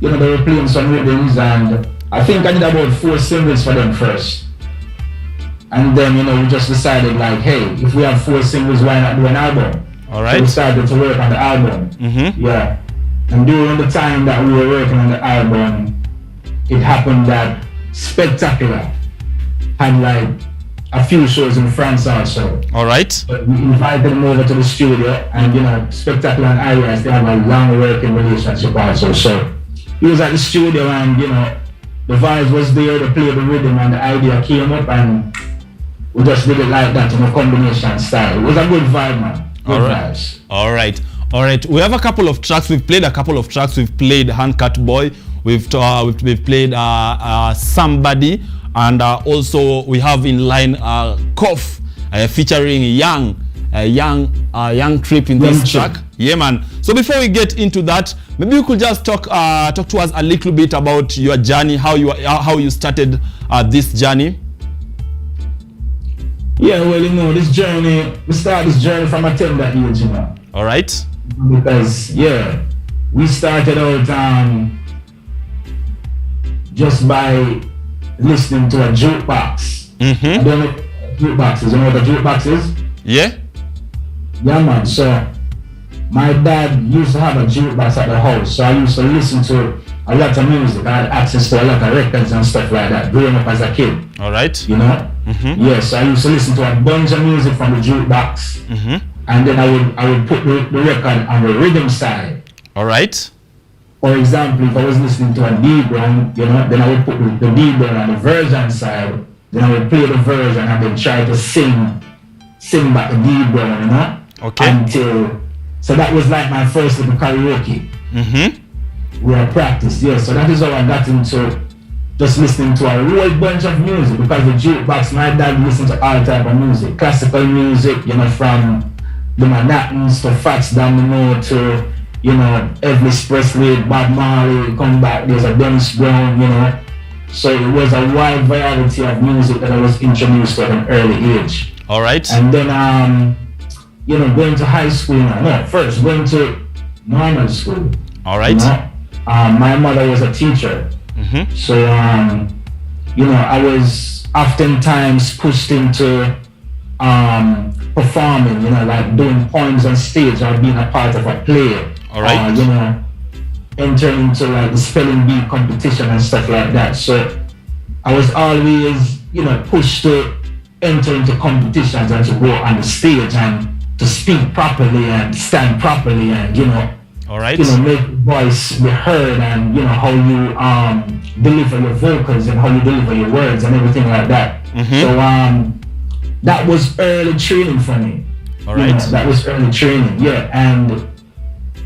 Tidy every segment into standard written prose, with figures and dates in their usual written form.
you know, they were playing some rhythms, and I think I did about 4 singles for them first. And then, you know, we just decided like, hey, if we have 4 singles, why not do an album? All right. So we started to work on the album. Yeah. And during the time that we were working on the album, it happened that Spectacular had like a few shows in France also. All right. But we invited them over to the studio, and you know, Spectacular and Irise, they have a long working relationship also. So he was at the studio, and you know, the vibe was there to play the rhythm, and the idea came up, and we just did it like that in a combination style. It was a good vibe, man. Good vibes. All right. All right. We have a couple of tracks. We've played a couple of tracks. We've played Handcut Boy. We've played Somebody, and also we have in line Cough featuring Young Trip in this track. Yeah, man. So before we get into that, maybe you could just talk to us a little bit about your journey, how you started this journey. Yeah, well, you know, this journey, we started this journey from a tender age, you know. All right. Because, yeah, we started out just by listening to a jukebox. I don't know what jukebox is. You know what a jukebox is? Yeah. Yeah, man. So, my dad used to have a jukebox at the house. So, I used to listen to a lot of music. I had access to a lot of records and stuff like that growing up as a kid. All right. You know? Yes, I used to listen to a bunch of music from the jukebox. And then I would put the record on the rhythm side. All right. For example, if I was listening to a D-drum, you know, then I would put the D-drum on the version side. Then I would play the version and then try to sing back the D-drum, you know? Okay. So that was like my first little karaoke. We had practiced, yeah. So that is how I got into just listening to a whole bunch of music, because the jukebox, my dad listened to all type of music, classical music, you know, from the Manhattans to Fats Domino to, you know, Elvis Presley, Bob Marley, come back, there's a Dennis Brown, you know. So it was a wide variety of music that I was introduced to at an early age. All right. And then, you know, going to high school, first going to normal school. All right. You know? My mother was a teacher. So, you know, I was oftentimes pushed into performing, you know, like doing poems on stage or being a part of a play. All right. You know, entering into like the spelling bee competition and stuff like that. So I was always, you know, pushed to enter into competitions and to go on the stage and to speak properly and stand properly and, you know, all right, you know, make voice be heard, and you know how you deliver your vocals and how you deliver your words and everything like that. So that was early training for me. All right. You know, that was early training, yeah. And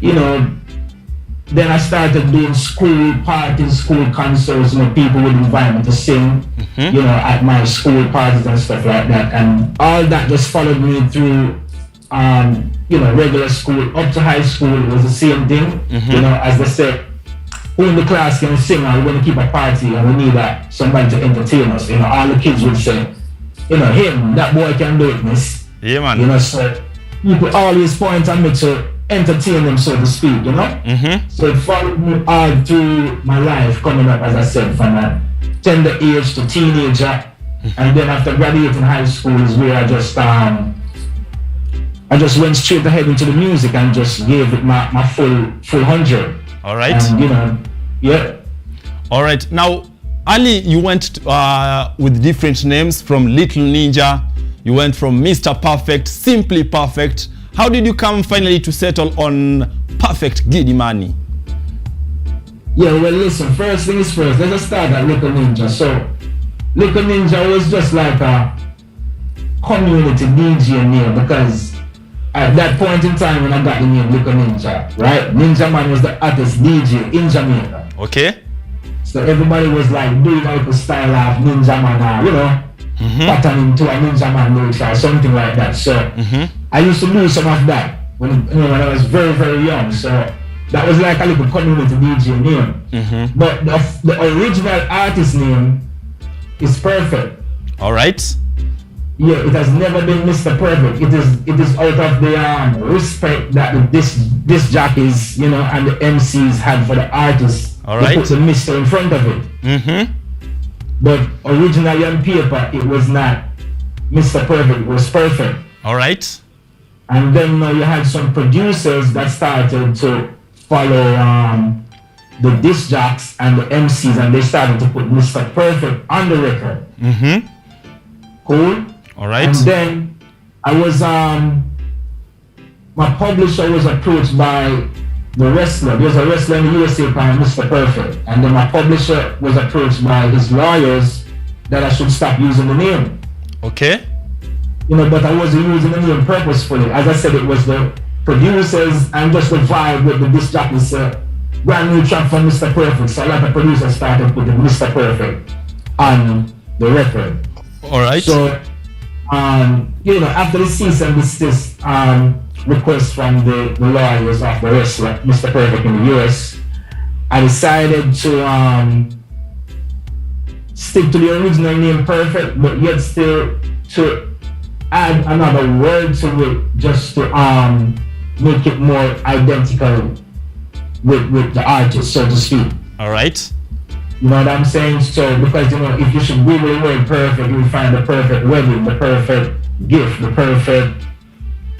you know, then I started doing school parties, school concerts. You know, people would invite me to sing, you know, at my school parties and stuff like that. And all that just followed me through you know, regular school up to high school. It was the same thing. You know, as they said, who in the class can sing, and we're going to keep a party and we need somebody to entertain us. You know, all the kids would say, you know, him, that boy can do it, miss. Yeah, man. You know, so people always point at me to entertain them, so to speak, you know? So it followed me all through my life, coming up, as I said, from a tender age to teenager. And then after graduating high school is where I just went straight ahead into the music and just gave it my full 100. All right. And, you know, yeah. All right. Now, Ali, you went with different names, from Little Ninja, you went from Mr. Perfect, Simply Perfect. How did you come finally to settle on Perfect Giddimani? Yeah, well, listen, first things first, let's just start at Little Ninja. So, Little Ninja was just like a community DJ name, because at that point in time when I got the name Little Ninja, right? Ninja Man was the hottest DJ in Jamaica. Okay. So everybody was like doing like a style of Ninja Man, you know, patterning to a Ninja Man lyrics or something like that. So I used to do some of that when I was very, very young. So that was like a little community DJ name. But the original artist name is Perfect. All right. Yeah, it has never been Mr. Perfect. It is out of the respect that the disc jockeys, you know, and the MCs had for the artists All they right. put the Mr. in front of it. Mm-hmm. But originally on paper, it was not Mr. Perfect, it was Perfect. All right. And then you had some producers that started to follow the disc jocks and the MCs, and they started to put Mr. Perfect on the record. Mm-hmm. Cool? All right. And then I was, my publisher was approached by the wrestler. There's a wrestler in the USA called Mr. Perfect. And then my publisher was approached by his lawyers that I should stop using the name. Okay. You know, but I wasn't using the name purposefully. As I said, it was the producers and just the vibe with the disc jockeys. Brand new track from Mr. Perfect. So a lot of producers started putting Mr. Perfect on the record. All right. So, you know, after the cease and desist request from the lawyers of the wrestler, Mr. Perfect in the US, I decided to stick to the original name Perfect, but yet still to add another word to it, just to make it more identical with the artist, so to speak. All right. You know what I'm saying? So, because, you know, if you should Google the word perfect, you'll find the perfect wedding, the perfect gift, the perfect,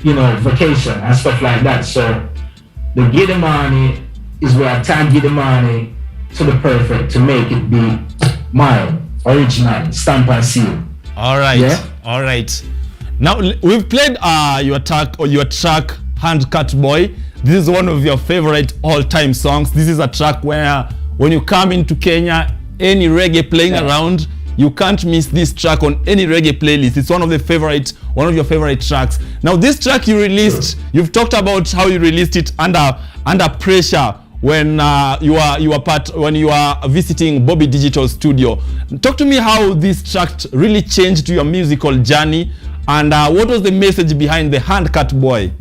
you know, vacation and stuff like that. So, the Giddimani is where I tag Giddimani to the perfect to make it be mine, original, stamp and seal. All right. Yeah? All right. Now we've played your track Handcut Boy. This is one of your favorite all-time songs. This is a track where when you come into Kenya, any reggae playing around, you can't miss this track on any reggae playlist. It's one of your favorite tracks. Now this track you released, you've talked about how you released it under pressure when you are visiting Bobby Digital Studio. Talk to me how this track really changed your musical journey, and what was the message behind the Handcut Boy?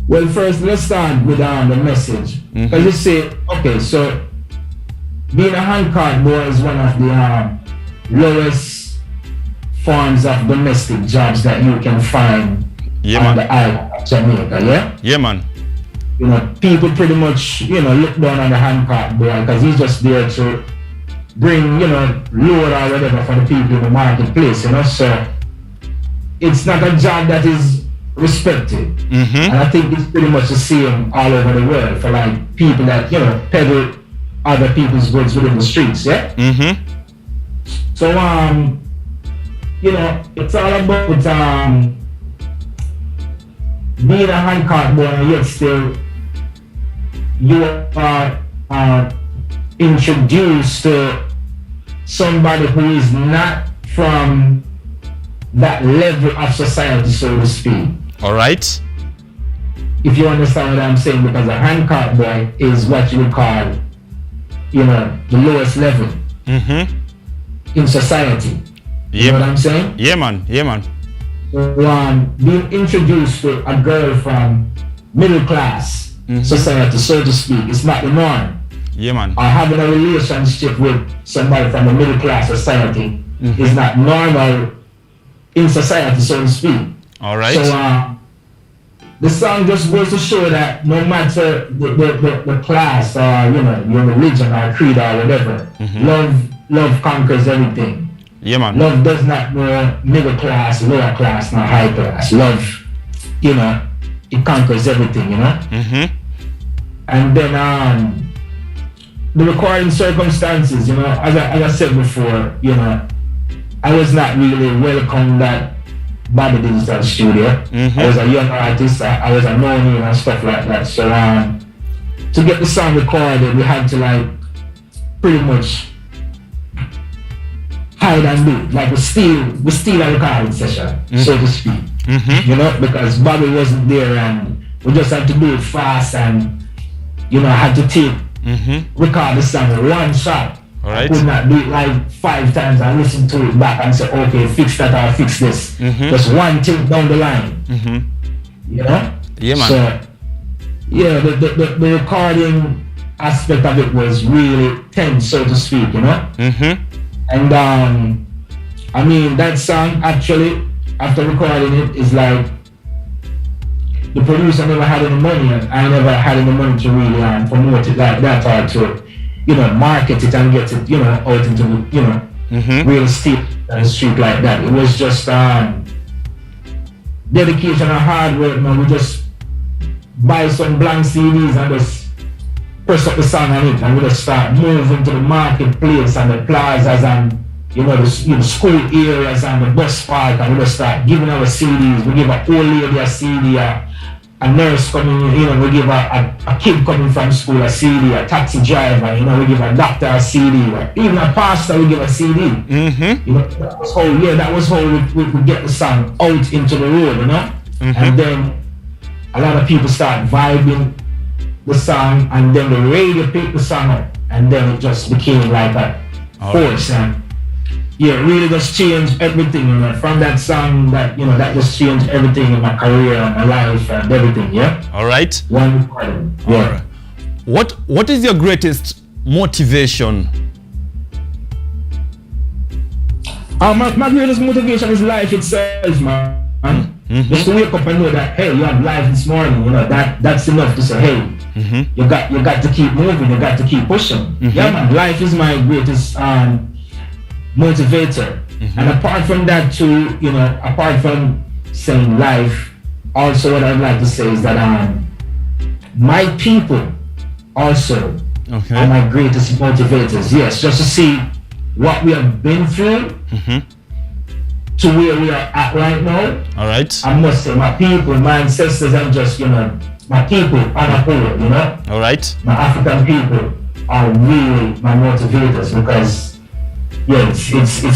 Well, first let's start with the message. Because you say, okay, so being a handcart boy is one of the lowest forms of domestic jobs that you can find on the island of Jamaica, yeah? Yeah, man. You know, people pretty much, you know, look down on the handcart boy because he's just there to bring, you know, load or whatever for the people in the marketplace, you know? So it's not a job that is respected. And I think it's pretty much the same all over the world for like people that, you know, peddle other people's goods within the streets, yeah? So you know, it's all about being a handcart boy, and yet still you are introduced to somebody who is not from that level of society, so to speak. All right. If you understand what I'm saying, because a handcart boy is what you would call, you know, the lowest level in society. You know what I'm saying? Yeah, man. Yeah, man. Being introduced to a girl from middle class society, so to speak, is not the norm. Yeah, man. Or having a relationship with somebody from the middle class society is not normal in society, so to speak. All right. So the song just goes to show that no matter the class or, you know, your religion or creed or whatever, love conquers everything. Yeah, man. Love does not know middle class, lower class, nor high class. Love, you know, it conquers everything, you know? And then the recording circumstances, you know, as I said before, you know, I was not really welcomed at Bobby Digital Studio. I was a young artist, I was a no-name and stuff like that. So to get the song recorded, we had to like pretty much hide and do. Like we steal a recording session, so to speak. You know, because Bobby wasn't there and we just had to do it fast and, you know, I had to take record the song in one shot. All right. I could not do it like 5 times and listen to it back and say, okay, fix that or fix this. Just one thing down the line. You know? Yeah, man. So, yeah, the recording aspect of it was really tense, so to speak, you know? And I mean, that song actually, after recording it, is like, the producer never had any money, and I never had any money to really promote it like that, or to, you know, market it and get it, you know, out into the, you know, real estate and street like that. It was just dedication and hard work, man. We just buy some blank CDs and just press up the song on it, and we just start moving to the marketplace and the plazas and, you know, the school areas and the bus park, and we just start giving our CDs. We give a old lady a CD, a nurse coming, you know, we give a kid coming from school a CD, a taxi driver, you know, we give a doctor a CD, even a pastor we give a CD. You know, that was how we get the song out into the road, you know. And then a lot of people start vibing the song, and then the radio picked the song up, and then it just became like a force. And yeah, it really just changed everything, you know. From that song, that, you know, that just changed everything in my career and my life and everything. Yeah. All right. One recording. Yeah. All right. What is your greatest motivation? My greatest motivation is life itself, man. Just to wake up and know that, hey, you have life this morning. You know, that's enough to say, hey, you got to keep moving. You got to keep pushing. Yeah, man. Life is my greatest motivator. And apart from that too, you know, apart from saying life, also what I'd like to say is that my people also are my greatest motivators. Yes, just to see what we have been through to where we are at right now. All right. I must say my people, my ancestors, and just, you know, my people on a whole, you know. All right. My African people are really my motivators, because yeah, it's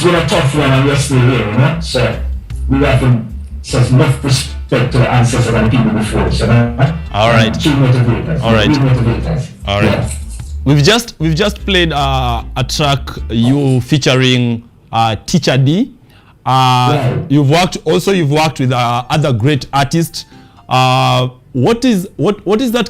been a tough one, and we're still here, you know. So we have to show enough respect to the ancestors and people before. So all right. Key motivators. All right. Key motivators. All right. Yeah. We've just played a track you featuring Teacher D. You've worked with other great artists. What is that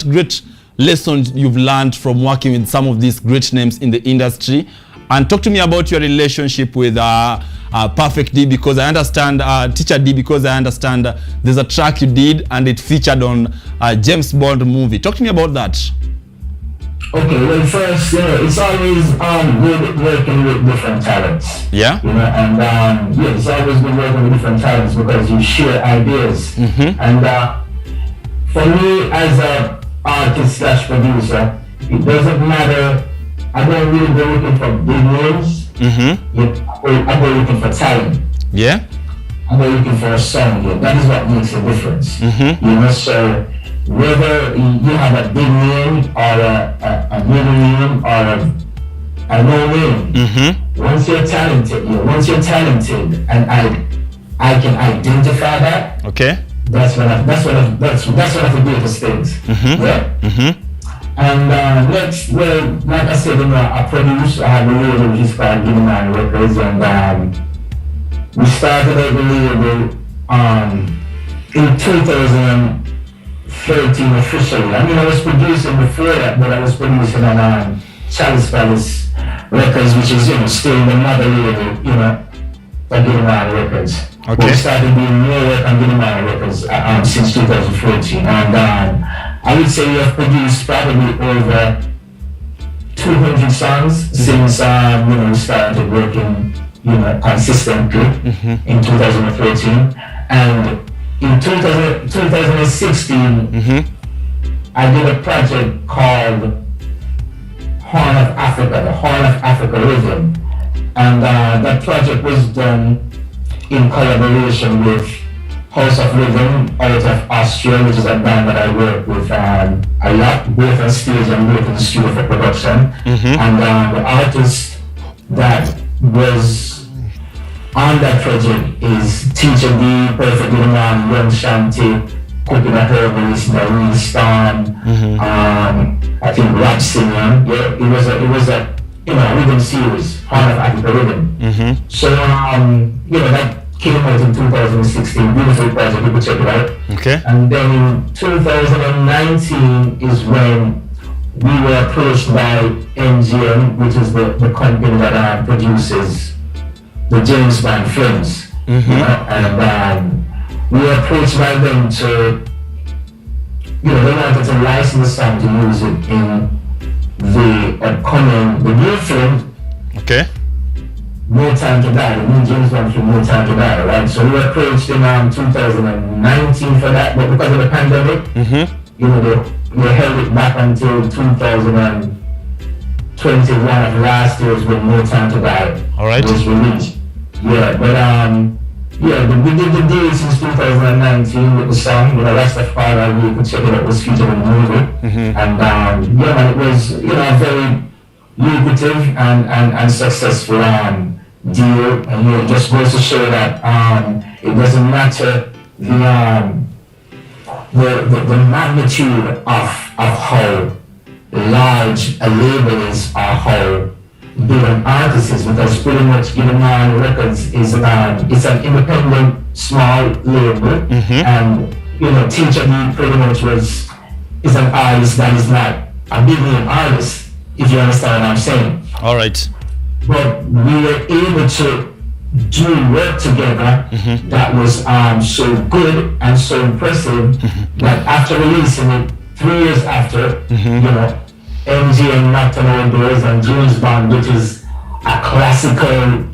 great lesson you've learned from working with some of these great names in the industry? And talk to me about your relationship with Perfect D, because I understand Teacher D, because I understand there's a track you did and it featured on James Bond movie. Talk to me about that. Okay, well, first, you know, it's always good working with different talents. Yeah. You know, and yeah, it's always good working with different talents, because you share ideas. And for me, as an artist/producer, it doesn't matter. I don't really go looking for big names. I go looking for talent. Yeah. I go looking for a song. Yeah. That is what makes a difference. You know, so whether you have a big name or a middle name or a no name, once you're talented, and I can identify that. Okay. That's one of the greatest things. Yeah. And next, well, like I said, you know, I produce. I have a label which is called Giddimani Records, and we started at the label in 2013 officially. I mean, I was producing before that, but I was producing on Chalice Palace Records, which is, you know, still the mother label, you know, for Giddimani Records. Okay. We started doing more work on Giddimani Records since 2014, and I would say we have produced probably over 200 songs since you know, we started working, you know, consistently in 2013, and in 2016 I did a project called Horn of Africa, the Horn of Africa Rhythm, and that project was done in collaboration with House of Rhythm out of Austria, which is a band that I work with a lot, both on stage and both in the studio for production. And the artist that was on that project is Teacher D, Perfect Giddimani, Young Shanti, Cooking a Herbalist, Darrell Storm, I think Rap Singer. Yeah, it was a you know, rhythm series, Horn of Africa Rhythm. So you know, that came out in 2016, beautiful project, you could check it out. Okay. And then in 2019 is when we were approached by MGM, which is the company that produces the James Bond films. You know? And we were approached by them to, they wanted to license the song to use it in the new film. Okay. No Time to Die, the new James Bond film, No Time to Die, right? So we were approached in 2019 for that, but because of the pandemic, they held it back until 2021 of last year when No Time to Die was released. Yeah, but we did the deal since 2019 with the song, that's the part we could check it out, was featured in the movie. And man, it was, a very lucrative and successful deal, and it just goes to show that it doesn't matter the magnitude of how large a label is or how big an artist is, because pretty much Giddimani Records is it's an independent small label, and Teacher D pretty much is an artist that is not a big name artist, if you understand what I'm saying. All right. But we were able to do work together that was so good and so impressive that after releasing it, 3 years after, MGM knocked on our doors and James Bond, which is a classical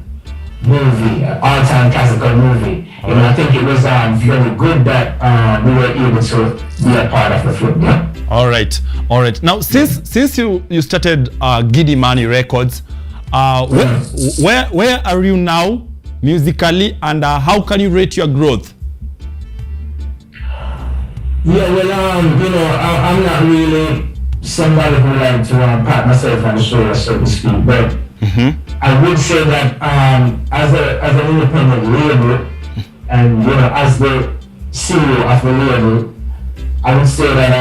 movie, an all-time classical movie. I think it was very good that we were able to be a part of the film. Yeah. All right. Now, since you started Giddimani Records, where are you now musically, and how can you rate your growth? Yeah, well, I'm not really somebody who like to pat myself on the shoulder, so to speak, but I would say that as an independent label, and as the CEO of the label, I would say that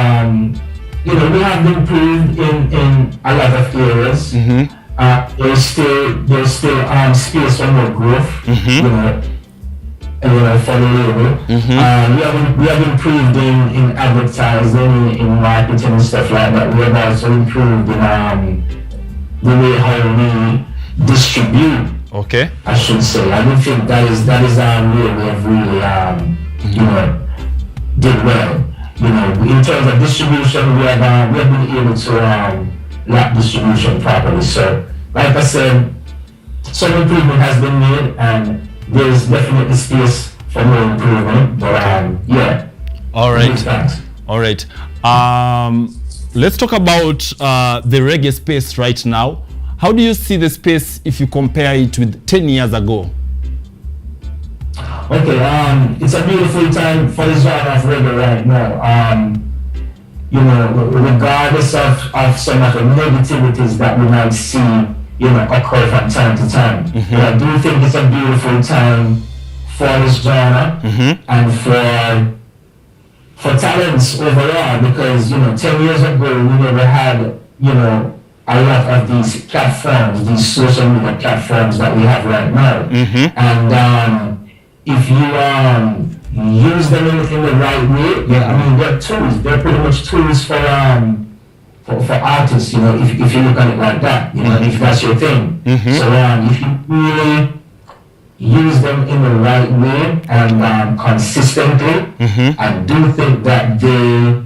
we have improved in a lot of areas. There's still space for more growth, for the label. We have improved in advertising, in marketing and stuff like that. We have also improved in the way how we distribute. Okay. I should say. I don't think that is where we have really did well. In terms of distribution, we have been able to lap distribution properly. So, like I said, some improvement has been made, and there's definitely space for more improvement. But yeah. All right. Let's talk about the reggae space right now. How do you see the space if you compare it with 10 years ago? Okay, it's a beautiful time for the genre of reggae right now. Regardless of some of the negativities that we might see, occur from time to time. But I do think it's a beautiful time for this genre and for talents overall, because 10 years ago we never had a lot of these platforms, these social media platforms that we have right now. And if you use them in the right way, they're tools. They're pretty much tools for artists, if you look at it like that, if that's your thing. So if you really use them in the right way and consistently, I do think that they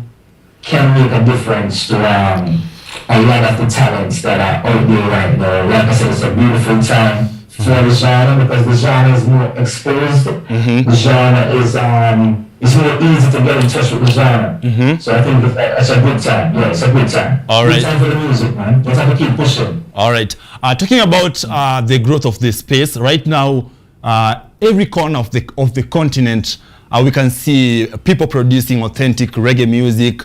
can make a difference to a lot of the talents that are out there right now. Like I said, it's a beautiful time for the genre, because the genre is more exposed. The genre is it's more easy to get in touch with the genre. So I think it's a good time. Yeah, it's a good time. All right. Good time for the music, man. Just have to keep pushing. All right. Talking about the growth of this space right now, every corner of the continent, we can see people producing authentic reggae music.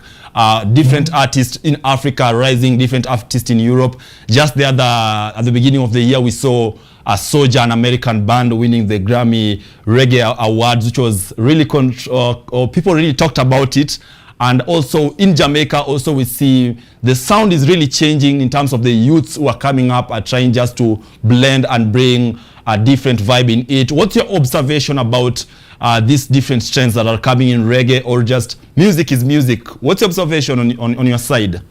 Different artists in Africa rising, different artists in Europe. Just at the beginning of the year, we saw a Soulja, an American band, winning the Grammy Reggae Awards, which was really, people really talked about it. And also in Jamaica, also we see the sound is really changing in terms of the youths who are coming up, are trying just to blend and bring a different vibe in it. What's your observation about these different trends that are coming in reggae, or just music is music? What's your observation on your side?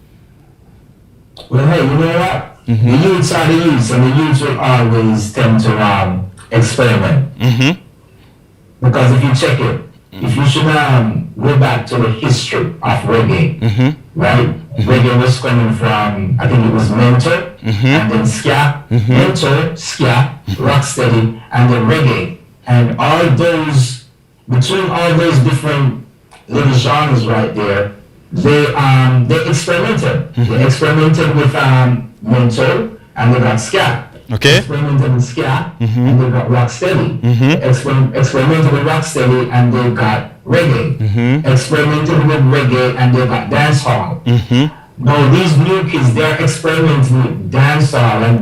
Well, hey, you know what? The youths are the youths, and the youths will always tend to experiment. Because if you check it, if you should go back to the history of reggae, right? Reggae was coming from, I think it was Mentor, and then Ska, Mentor, Ska, Rocksteady, and then Reggae. And all those, between all those different little genres right there, they experimented. They experimented with Mentor, and they got Ska. Okay. Experimented with Ska, and they got Rocksteady. Experimented with Rocksteady, and they got Reggae. Experimented with Reggae, and they got Dancehall. Now these new kids, they're experimenting with dancehall, and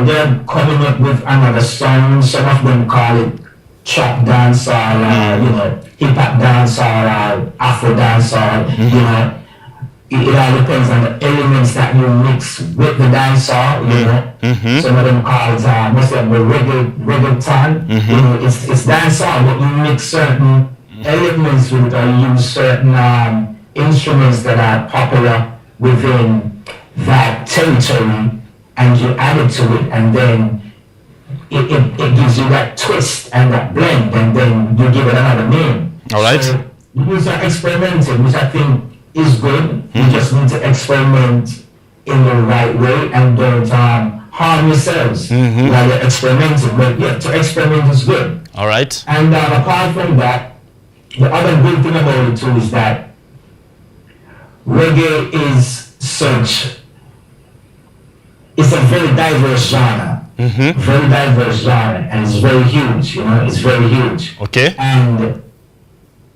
they're coming up with another song. Some of them call it trap dancehall, hip hop dancehall, Afro dancehall. It all depends on the elements that you mix with the dancehall, Some of them call it, most of them reggaeton. It's dancehall, but you mix certain elements with it, or use certain instruments that are popular within that territory, and you add it to it, and then it gives you that twist and that blend, and then you give it another name. All right. So you are experimenting, which I think is good. You just need to experiment in the right way, and don't harm yourselves while you're experimenting. But yeah, to experiment is good. All right. And apart from that, the other good thing about it too is that reggae is it's a very diverse genre. Very diverse genre, and it's very huge, it's very huge. Okay. And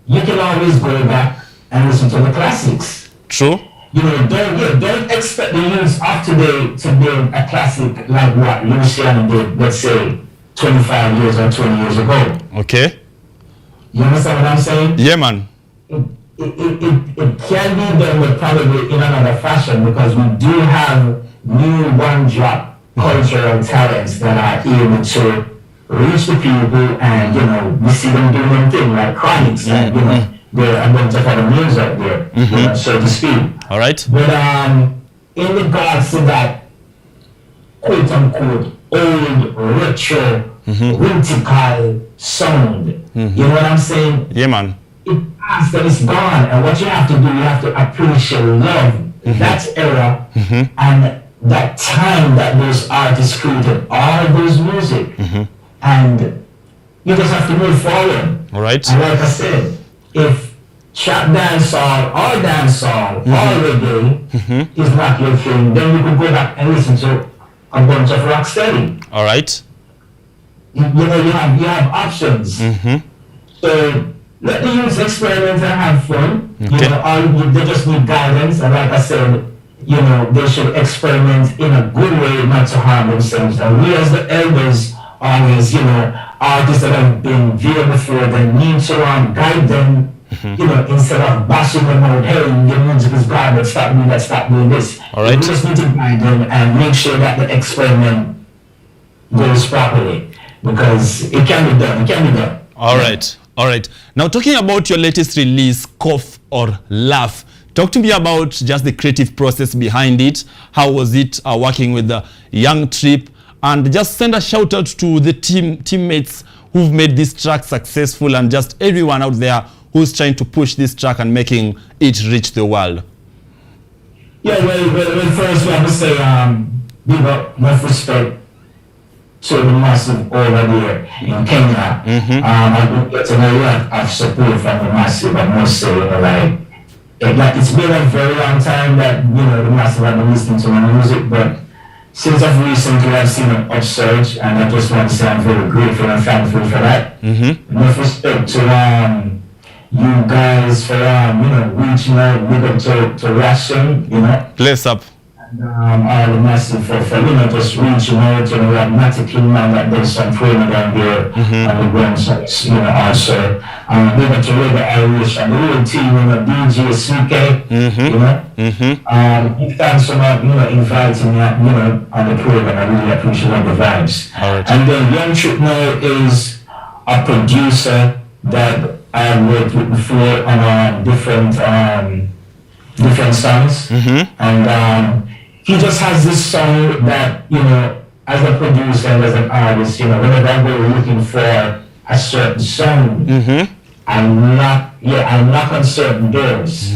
you can always go back and listen to the classics. True. Don't expect the youth of today to build a classic like what Luciano did, let's say, 25 years or 20 years ago. Okay. You understand what I'm saying? Yeah, man. It can be done, but probably in another fashion, because we do have new one-drop cultural talents that are able to reach the people, and we see them doing their thing, like Chronics, and there are a bunch of other names out there, so to speak. All right. But in regards to that quote unquote old retro whimsical sound, you know what I'm saying? Yeah, man. It passed and it's gone, and what you have to do, you have to appreciate, love that era and that time that those artists created all those music, and you just have to move forward. All right. And like I said, if trap dancehall or dancehall or reggae is not your thing, then you can go back and listen to a bunch of Rocksteady. All right. You have options. So let the youth experiment and have fun. Okay. They just need guidance, and like I said, they should experiment in a good way, not to harm themselves. And we as the elders always, artists that have been there before, they need to guide them, instead of bashing them out, hey, your music is garbage, stop doing that, stop doing this. All right. We just need to guide them and make sure that the experiment goes properly, because it can be done, All right. All right. Now, talking about your latest release, Cough or Laugh, talk to me about just the creative process behind it. How was it working with the Young Trip? And just send a shout out to the teammates who've made this track successful, and just everyone out there who's trying to push this track and making it reach the world. Yeah, well first we have to say, big up, much respect to the massive over there in Kenya. I do get to know a lot of support from the massive, I must say, it's been a very long time that, the massive have been listening to my music, but since I've recently seen an upsurge, and I just want to say I'm very grateful and thankful for that. Enough respect to you guys for reaching out, big up to Ration, Bless up. And all the massive for just reaching out to the Magnetic man that does some training down there on the ground sites, also. Big up to Reggae Iration, the whole team, DJ CK, big thanks for inviting me, on the program. I really appreciate all the vibes. All right. And then Young Trip now is a producer that I worked with before on different songs, and he just has this song that, as a producer and as an artist, whenever I go looking for a certain song, I knock on certain doors.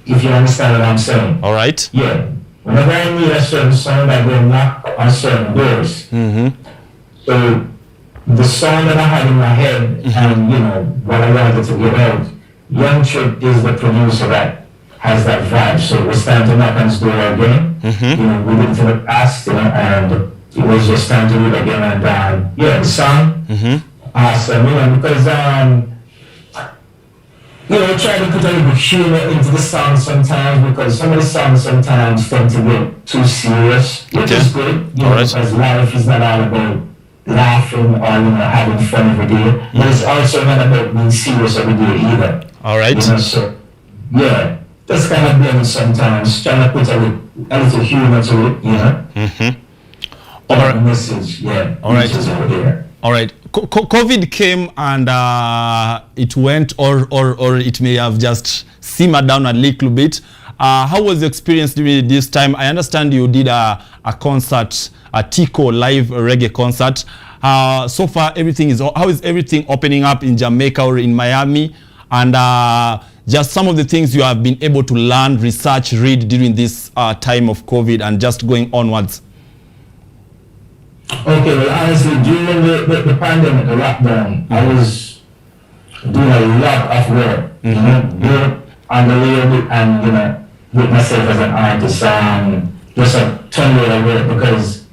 If you understand what I'm saying. All right. Yeah. Whenever I need a certain sound, I go knock on certain doors. So the song that I had in my head, and you know, what I wanted to get out, Young Trip is the producer that has that vibe. So it was time to knock on his door again. You know, we did it in the past, you know, and it was just time to do it again. And yeah, the song, awesome, you know, because you know, try to put a little humor into the song sometimes, because some of the songs sometimes tend to get too serious, which is good, you know, because life is not all about laughing or, you know, having fun every day, but it's also not about being serious every day either. All right. You know, so, yeah, that's kind of blend sometimes, trying to put a little humor to it, you know. All right. The message, yeah, all right. Over there. All right. COVID came and it went, or it may have just simmered down a little bit. How was the experience during this time? I understand you did a concert, a Tico live reggae concert. So far, how is everything opening up in Jamaica or in Miami? And just some of the things you have been able to learn, research, read during this time of COVID and just going onwards. Okay, well, honestly, during the pandemic, the lockdown, I was doing a lot of work, you know, on the label and, you know, with myself as an artist, just a ton of work, because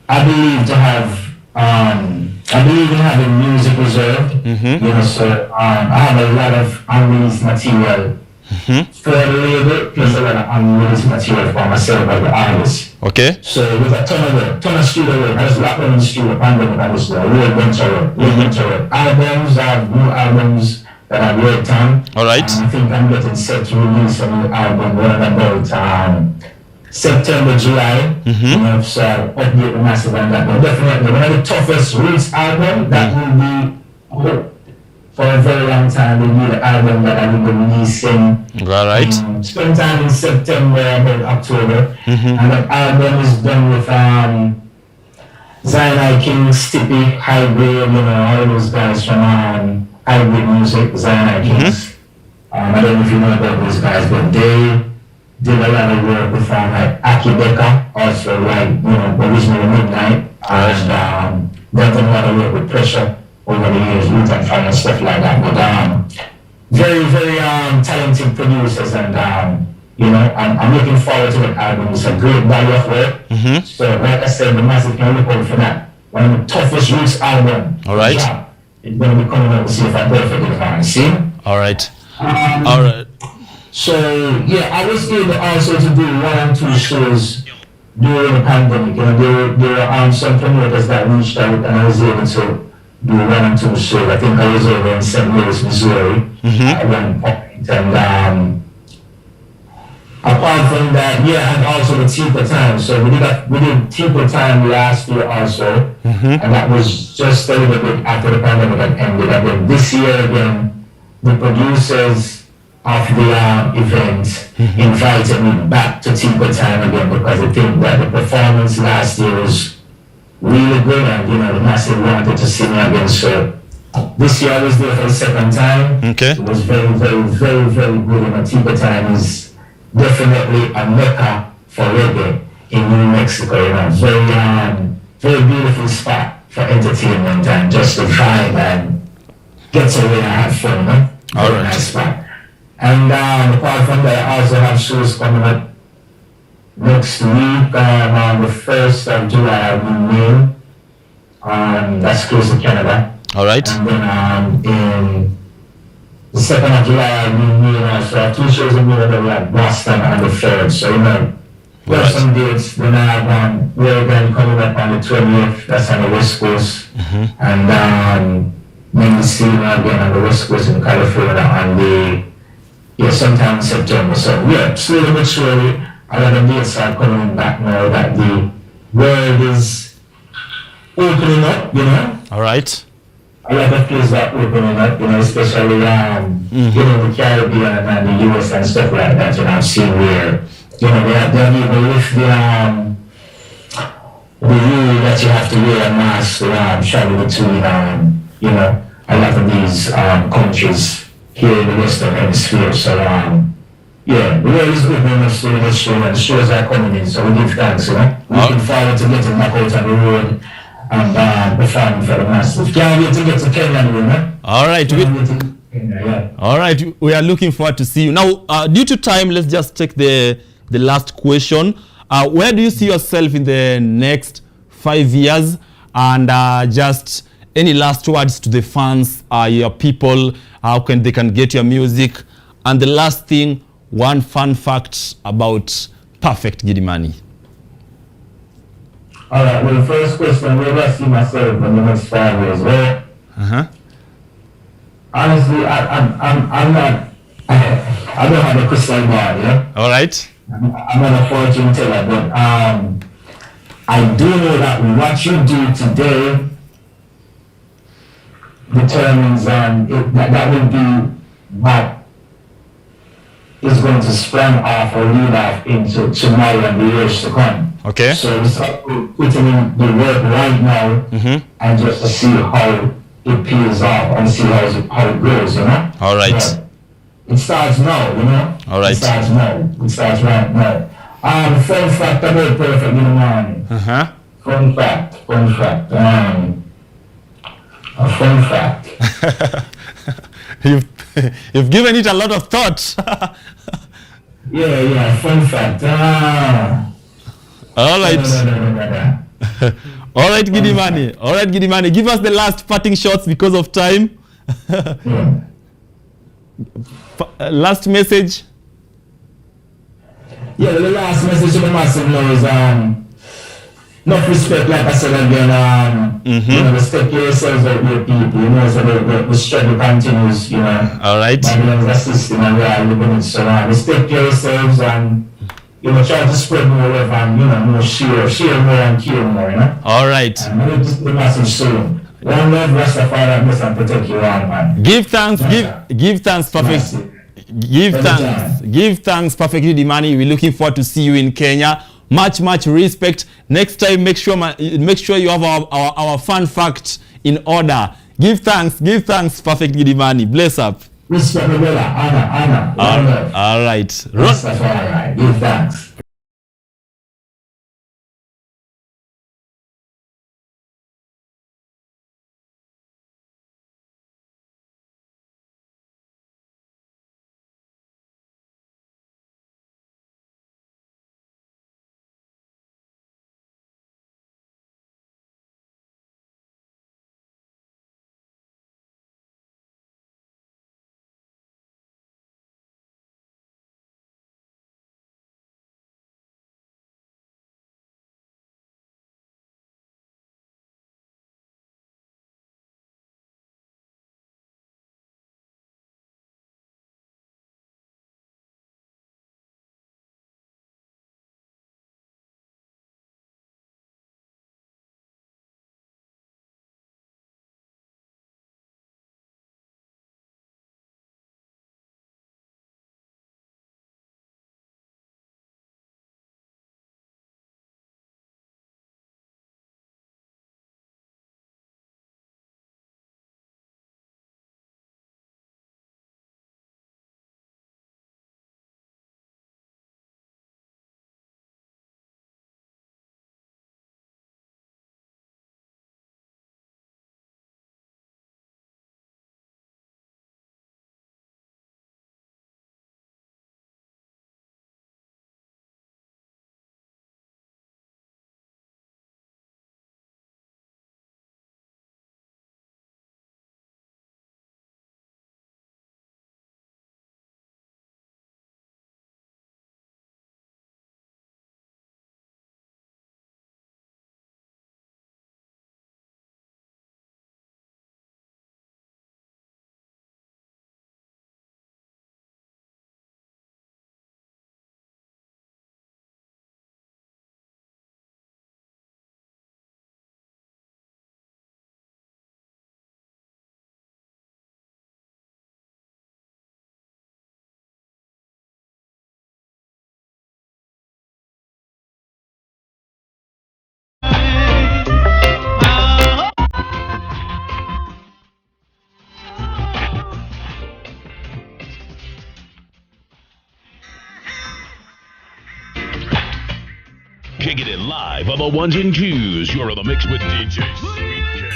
I believe in having music reserved, you know, so I have a lot of unreleased material for the label, plus a lot of unreleased material for myself as an artist. Okay. So with a ton of studio work, I just locked in the studio, pandemic, I just a whole bunch of work. Albums, I have new albums that I've worked on. All right. I think I'm getting set to release a new album around about September, July. You know, so I'll update the massive on that. But definitely one of the toughest roots album that will be for a very long time. Will be the album that I will be releasing. All right. Sometime in September, about October. And the album is done with Zion King, Stippy, Hybrid, you know, all those guys from Hybrid Music, Zion Kings. I don't know if you know about those guys, but they did a lot of work with like Aki Becca, also like, you know, originally Midnight, and they've done a lot of work with Pressure over the years, Root and Fire and stuff like that. But very, very talented producers, and you know, I'm looking forward to that album. It's a great body of work. So like I said, the massive can look out for that. One of the toughest roots album. All right. It's going to be coming out to see if I perfectly see. All right. All right. So yeah, I was able also to do 1 and 2 shows during the pandemic. You know, there were some promoters that reached out, and I was able to do 1 and 2 shows. I think I was over in St. Louis, Missouri at one point, and apart from that, yeah, and also the Tico Time. So we did Tico Time last year also, and that was just a little bit after the pandemic had ended. And then this year again, the producers of the event invited me back to Tico Time again, because I think that the performance last year was really good, and you know, the massive wanted to see me again. So this year I was there for the second time. Okay. It was very, very, very, very good. And Tico Time is definitely a mecca for reggae in New Mexico. You know, very beautiful spot for entertainment and just to vibe and get away and have fun. You know? Very nice spot. And apart from that, I also have shows coming up next week. On the 1st of July, I'll be in Maine. That's close to Canada. All right. And then in the 2nd of July, I'll be in Maine. So I have 2 shows in Maine, like Boston on the 3rd. So, you know, we have some dates. Then I have Oregon coming up on the 20th. That's on the West Coast. And Mendocino again on the West Coast in California on the sometime in September. So yeah, slowly but surely, a lot of dates are coming back now that the world is opening up, you know. All right. A lot of places are opening up, you know, especially you know, the Caribbean and the US and stuff like that. You know, I've seen where, you know, they're even with the rule that you have to wear a mask to travel between, you know, a lot of these countries here in the Western Hemisphere. So yeah, the world is good very much to the show, and the shows are coming in, so we give thanks, you know. Looking forward to getting back out on the road and performing for the masses. Can't wait to get to Kenya, you know. All right. All right. We are looking forward to see you. Now, due to time, let's just take the last question. Where do you see yourself in the next 5 years? And just any last words to the fans, your people, how they can get your music? And the last thing, one fun fact about Perfect Giddimani. All right. Well, the first question, where do I see myself in the next 5 years? Well, honestly, I'm not. I don't have a crystal ball, yeah. All right. I'm not a fortune teller, but I do know that what you do today determines that will be what is going to spring off or lead off into tomorrow and the years to come. Okay. So we start putting in the work right now and just to see how it peels off and see how it grows, you know? All right. But it starts now, you know? All right. It starts now. It starts right now. Fun fact about Perfect Giddimani. Fun fact. A fun fact. You've given it a lot of thought. yeah, fun fact. All right. All right, Giddimani. All right, Giddimani. Give us the last parting shots because of time. Last message. Yeah, the last message to the massive now is enough respect, like I said again, you know, respect yourselves out your people, you know, so the struggle continues, you know. All right. Babylon's a system and we are living in, so respect yourselves and, you know, try to spread more love and, you know, more share more and care more, you know. All right. And I will just the message soon. One love, Rastafari, bless and protect you all, man. Give thanks, give thanks, Perfect. Give thanks, Perfect Giddimani. We're looking forward to see you in Kenya. Much respect. Next time, make sure you have our fun fact in order. Give thanks, Perfect Giddimani. Bless up. Respect, brother. Honor. All right. Rastafari. Give thanks. Kicking it live on the ones and twos. You're in the mix with DJ Sweet K.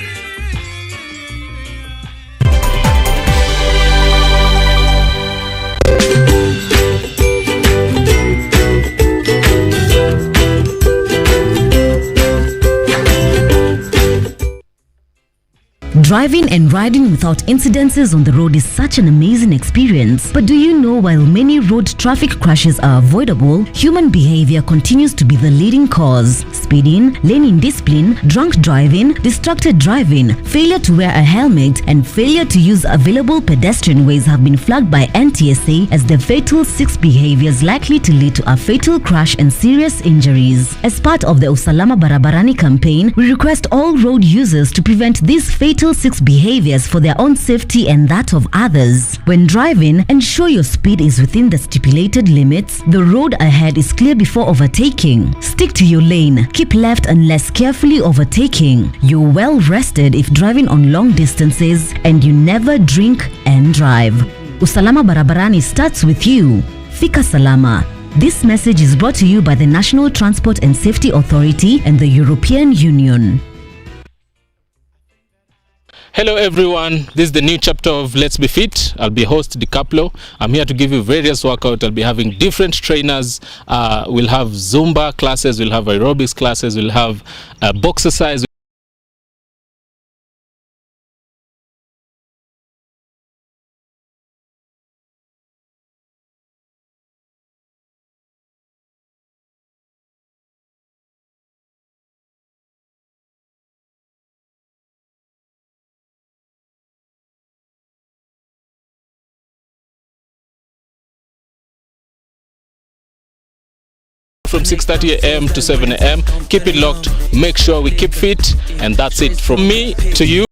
Driving and riding without incidences on the road is such an amazing experience. But do you know while many road traffic crashes are avoidable, human behavior continues to be the leading cause. Speeding, lane indiscipline, drunk driving, distracted driving, failure to wear a helmet, and failure to use available pedestrian ways have been flagged by NTSA as the fatal 6 behaviors likely to lead to a fatal crash and serious injuries. As part of the Usalama Barabarani campaign, we request all road users to prevent these fatal 6 behaviors for their own safety and that of others. When driving, ensure your speed is within the stipulated limits, the road ahead is clear before overtaking. Stick to your lane, keep left unless carefully overtaking. You're well rested if driving on long distances, and you never drink and drive. Usalama Barabarani starts with you. Fika Salama. This message is brought to you by the National Transport and Safety Authority and the European Union. Hello everyone, this is the new chapter of Let's Be Fit. I'll be host DiCaplo. I'm here to give you various workouts. I'll be having different trainers. We'll have Zumba classes, we'll have aerobics classes, we'll have box exercise. From 6:30 a.m. to 7 a.m. Keep it locked, make sure we keep fit, and that's it from me to you.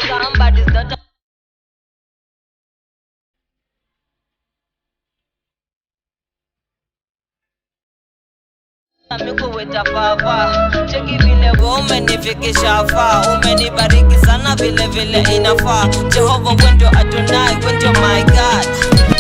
Somebody's got amekuweta papa cheki vile umenifikisha faa, umenibariki sana vile vile inafaa. Jehova wendo Adonai, wendo my God.